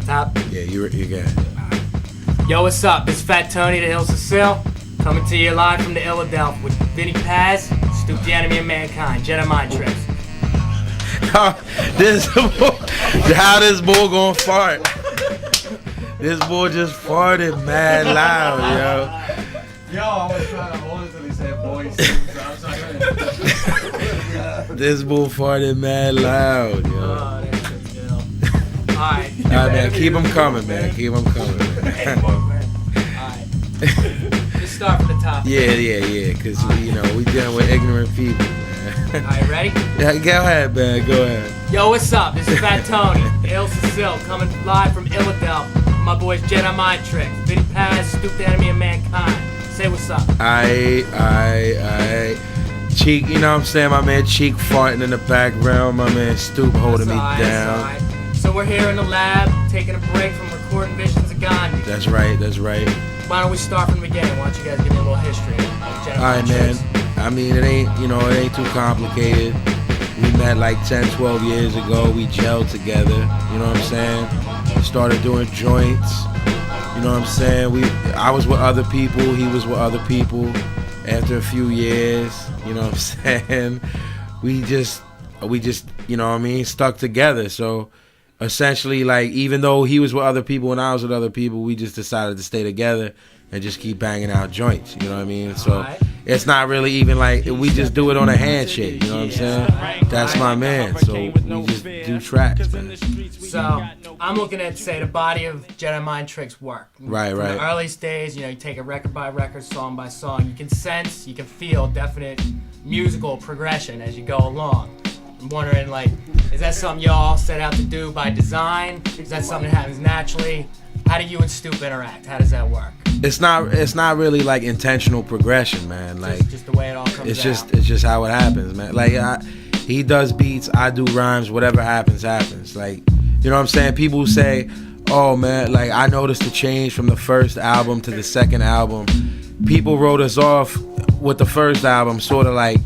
the top? Yeah, you got it. Yo, what's up? It's Fat Tony, the Hills of Sil, coming to you live from the Philadelphia with Vinne Paz, Stoop the Enemy of Mankind, Jedi Mind Tricks. How this boy gonna fart? This boy just farted mad loud, Yo, I was trying to hold it till he said boys. yo. This boy farted mad loud, yo. Oh, that shit's ill. Alright. Alright, man, keep them coming, man. Keep them coming, man. Alright. Let's start from the top. Yeah, because, we dealing with ignorant people, man. Alright, ready? Yeah, go ahead, man, go ahead. Yo, what's up? This is Fat Tony, the Hills of Sil, coming live from Philadelphia. My boys Jedi Mind Tricks, Vinne Paz, Stoop the Enemy of Mankind. Say what's up. I Cheek, you know what I'm saying? My man Cheek farting in the background. My man Stoop holding me down. Right. So we're here in the lab, taking a break from recording Visions of Gandhi. That's right. Why don't we start from the beginning? Why don't you guys give me a little history of Jedi Mind man. Tricks? I mean, it ain't too complicated. We met like 10, 12 years ago. We gelled together. You know what I'm saying? We started doing joints. You know what I'm saying? I was with other people. He was with other people. After a few years, you know what I'm saying? We just, you know what I mean, stuck together. So essentially, like, even though he was with other people and I was with other people, we just decided to stay together and just keep banging out joints. You know what I mean? So it's not really even like, we just do it on a handshake. You know what I'm saying? That's my man. So we just do tracks, man. So I'm looking at, say, the body of Jedi Mind Tricks work. Right. From the earliest days, you take it record by record, song by song. You can sense, you can feel definite musical progression as you go along. I'm wondering, like, is that something y'all set out to do by design? Is that something that happens naturally? How do you and Stoop interact? How does that work? It's not really like intentional progression, man. Like just the way it all comes out. It's just how it happens, man. Like he does beats, I do rhymes, whatever happens. Like, you know what I'm saying? People say, oh man, like I noticed the change from the first album to the second album. People wrote us off with the first album, sort of like,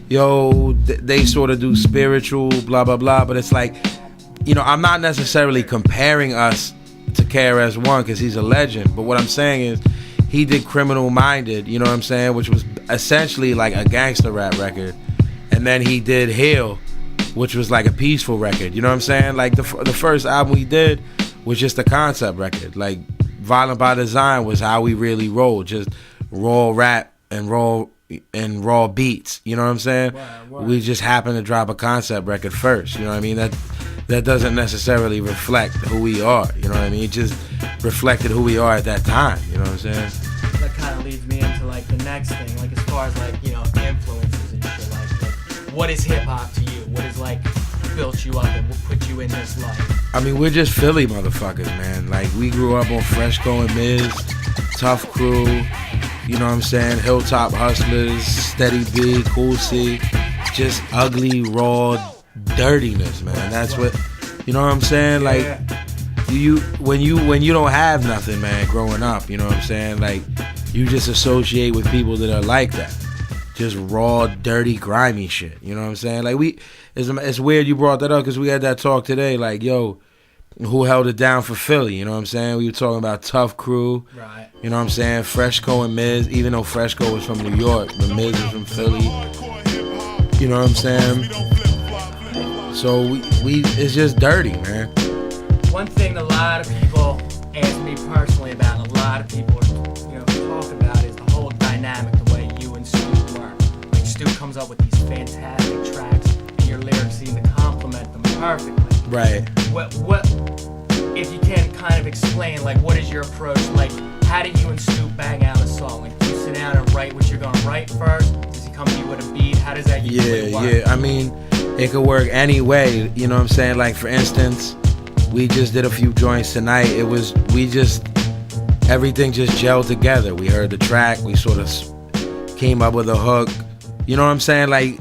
yo, they sort of do spiritual, blah, blah, blah. But it's like, I'm not necessarily comparing us to KRS-One because he's a legend. But what I'm saying is he did Criminal Minded, you know what I'm saying, which was essentially like a gangster rap record. And then he did Heal, which was like a peaceful record, you know what I'm saying? Like the first album we did was just a concept record. Like Violent by Design was how we really rolled, just raw rap and raw beats, you know what I'm saying? Wow. We just happened to drop a concept record first, you know what I mean? That doesn't necessarily reflect who we are, you know what I mean? It just reflected who we are at that time, you know what I'm saying? That kind of leads me into like the next thing, like as far as like, influences and shit, like what is hip hop to you? What is like built you up and what put you in this life? I mean, we're just Philly motherfuckers, man. Like we grew up on Freshco and Miz, Tough Crew, you know what I'm saying? Hilltop Hustlers, Steady B, Cool C, just ugly, raw dirtiness, man. That's what, you know what I'm saying? Like when you don't have nothing, man, growing up, you know what I'm saying? Like you just associate with people that are like that. Just raw, dirty, grimy shit. You know what I'm saying? Like it's weird you brought that up because we had that talk today. Like, yo, who held it down for Philly? You know what I'm saying? We were talking about Tough Crew. Right. You know what I'm saying? Freshco and Miz, even though Freshco was from New York, but Miz is from Philly. You know what I'm saying? So we it's just dirty, man. One thing a lot of people ask me personally about, and a lot of people talk about, is the whole dynamic, the way you and Stoop work. Like Stoop comes up with these fantastic tracks, and your lyrics seem to complement them perfectly. Right. What if you can kind of explain, like, what is your approach? Like, how do you and Stoop bang out a song? Like, do you sit down and write what you're gonna write first? Does he come to you with a beat? How does that usually work? Yeah. I mean, it could work any way. You know what I'm saying? Like, for instance, we just did a few joints tonight. Everything just gelled together. We heard the track. We sort of came up with a hook. You know what I'm saying? Like,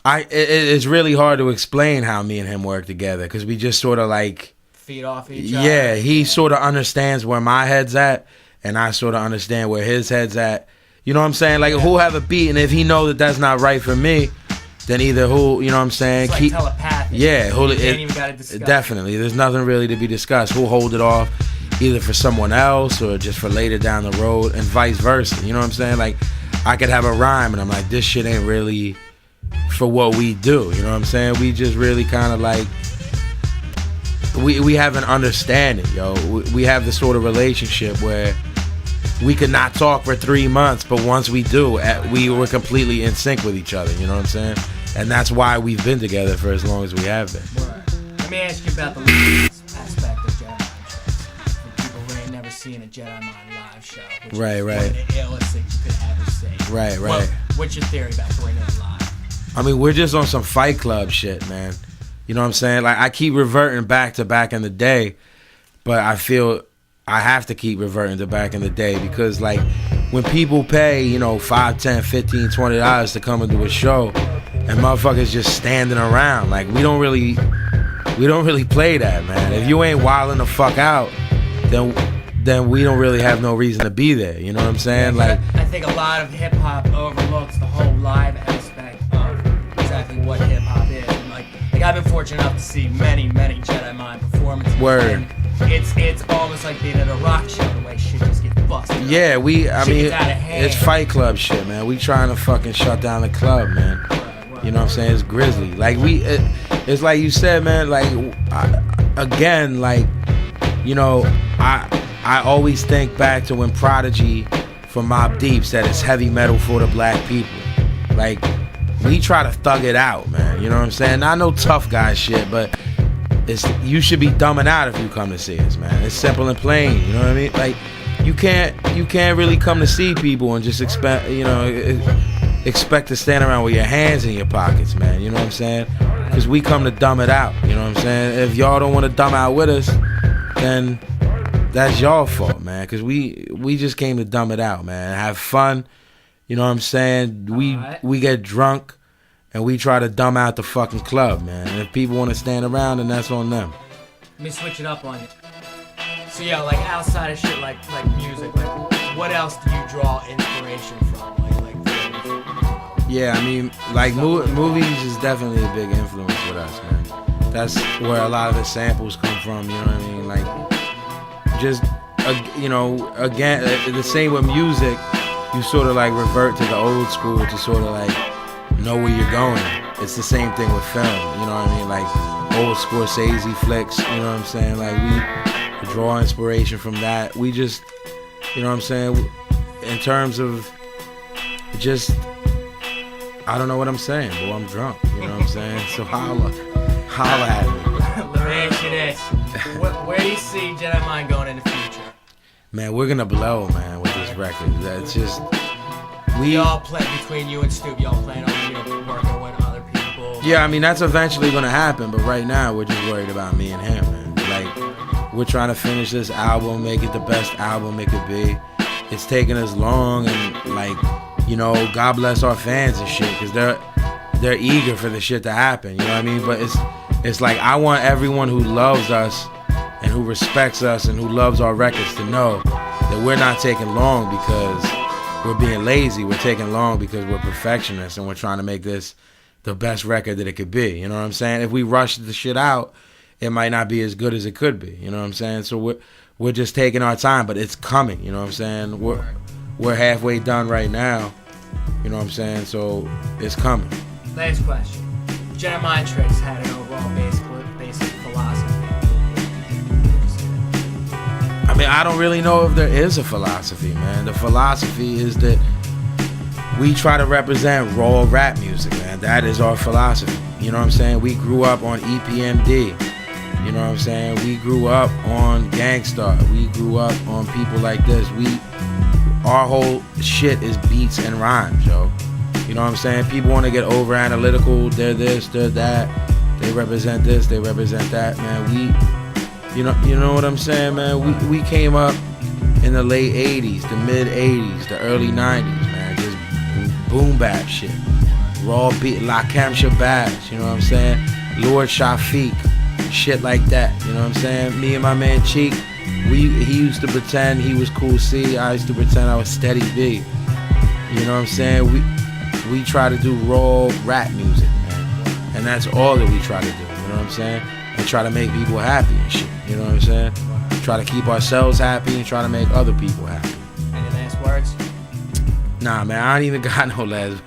it's really hard to explain how me and him work together because we just sort of like feed off each other. Yeah, he sort of understands where my head's at, and I sort of understand where his head's at. You know what I'm saying? Like, who'll have a beat, and if he know that that's not right for me, then either you know what I'm saying? It's like telepathic. Yeah, hold You ain't even gotta discuss. Definitely. There's nothing really to be discussed. We'll hold it off either for someone else or just for later down the road, and vice versa. You know what I'm saying? Like, I could have a rhyme and I'm like, this shit ain't really for what we do. You know what I'm saying? We just really kind of like, we have an understanding, yo. We have this sort of relationship where we could not talk for 3 months, but once we do, we were completely in sync with each other. You know what I'm saying? And that's why we've been together for as long as we have been. Right. Let me ask you about the aspect of Jedi Mind tricks. For people who ain't never seen a Jedi Mind live show, which is one of the illest things you could ever see. Right. What's your theory about bringing it live? I mean, we're just on some Fight Club shit, man. You know what I'm saying? Like, I keep reverting back to back in the day, but I feel I have to keep reverting to back in the day because, like, when people pay, you know, $5, $10, $15, $20 to come and do a show, and motherfuckers just standing around, like, we don't really play that, man. If you ain't wilding the fuck out, then we don't really have no reason to be there. You know what I'm saying? Yeah, like, I think a lot of hip hop overlooks the whole live aspect of exactly what hip hop is. And like I've been fortunate enough to see many Jedi Mind performances. Word. And it's almost like being at a rock show the way shit just gets busted. yeah, I mean, gets out of hand. it's Fight Club shit, man. We trying to fucking shut down the club, man. Right. You know what I'm saying? It's grisly. Like, it's like you said, man. Like, you know, I always think back to when Prodigy from Mobb Deep said it's heavy metal for the black people. Like, we try to thug it out, man. You know what I'm saying? Not no tough guy shit, but you should be dumbing out if you come to see us, man. It's simple and plain. You know what I mean? Like, you can't really come to see people and just expect to stand around with your hands in your pockets, man. You know what I'm saying? Because we come to dumb it out. You know what I'm saying? If y'all don't want to dumb out with us, then that's y'all fault, man. Because we just came to dumb it out, man. Have fun. You know what I'm saying? We get drunk and we try to dumb out the fucking club, man. And if people want to stand around, then that's on them. Let me switch it up on you. So yeah, like outside of shit like music, like what else do you draw inspiration from? Yeah, I mean, like movies is definitely a big influence with us, man. That's where a lot of the samples come from. You know what I mean? Like, just you know, again, the same with music. You sort of like revert to the old school to sort of like know where you're going. It's the same thing with film. You know what I mean? Like old Scorsese flicks. You know what I'm saying? Like we draw inspiration from that. We just, you know what I'm saying? In terms of just, I don't know what I'm saying, but I'm drunk. You know what I'm saying? So holla at me. Let me ask you this: where do you see Jedi Mind going in the future? Man, we're gonna blow, man, with this record. That's just we all play between you and Stoop. Y'all playing on working with other people. Yeah, I mean that's eventually gonna happen, but right now we're just worried about me and him, man. Like, we're trying to finish this album, make it the best album it could be. It's taking us long, and like, you know, God bless our fans and shit, because they're eager for the shit to happen. You know what I mean? But it's like I want everyone who loves us and who respects us and who loves our records to know that we're not taking long because we're being lazy. We're taking long because we're perfectionists and we're trying to make this the best record that it could be. You know what I'm saying? If we rush the shit out, it might not be as good as it could be. You know what I'm saying? So we're just taking our time, but it's coming. You know what I'm saying? We're halfway done right now. You know what I'm saying? So it's coming. Last question. Jedi Mind Tricks had an overall basic philosophy. I mean, I don't really know if there is a philosophy, man. The philosophy is that we try to represent raw rap music, man. That is our philosophy. You know what I'm saying? We grew up on EPMD. You know what I'm saying? We grew up on Gangstar. We grew up on people like this. Our whole shit is beats and rhymes, yo. You know what I'm saying? People want to get over analytical. They're this, they're that. They represent this, they represent that, man. You know what I'm saying, man? We came up in the late 80s, the mid 80s, the early 90s, man. Just boom bap shit. Raw beat, Lakem Shabazz, you know what I'm saying? Lord Shafiq, shit like that, you know what I'm saying? Me and my man Cheek, he used to pretend he was Cool C. I used to pretend I was Steady B. You know what I'm saying? We try to do raw rap music, man. And that's all that we try to do. You know know what I'm saying? And try to make people happy and shit, you know what I'm saying? Try to keep ourselves happy and try to make other people happy. Any last words? Nah, man, I ain't even got no last.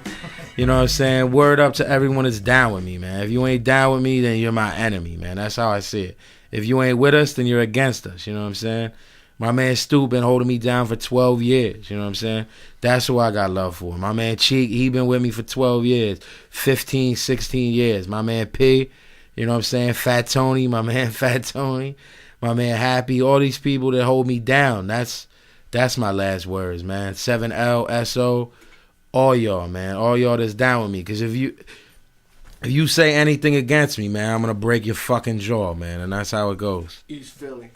You know what I'm saying? Word up to everyone that's down with me, man. If you ain't down with me, then you're my enemy, man. That's how I see it. If you ain't with us, then you're against us, you know what I'm saying? My man Stu been holding me down for 12 years, you know what I'm saying? That's who I got love for. My man Cheek, he been with me for 12 years, 15, 16 years. My man P, you know what I'm saying? Fat Tony, my man Fat Tony, my man Happy, all these people that hold me down. That's my last words, man. 7L, SO, all y'all, man. All y'all that's down with me. Because if you say anything against me, man, I'm going to break your fucking jaw, man. And that's how it goes. East Philly.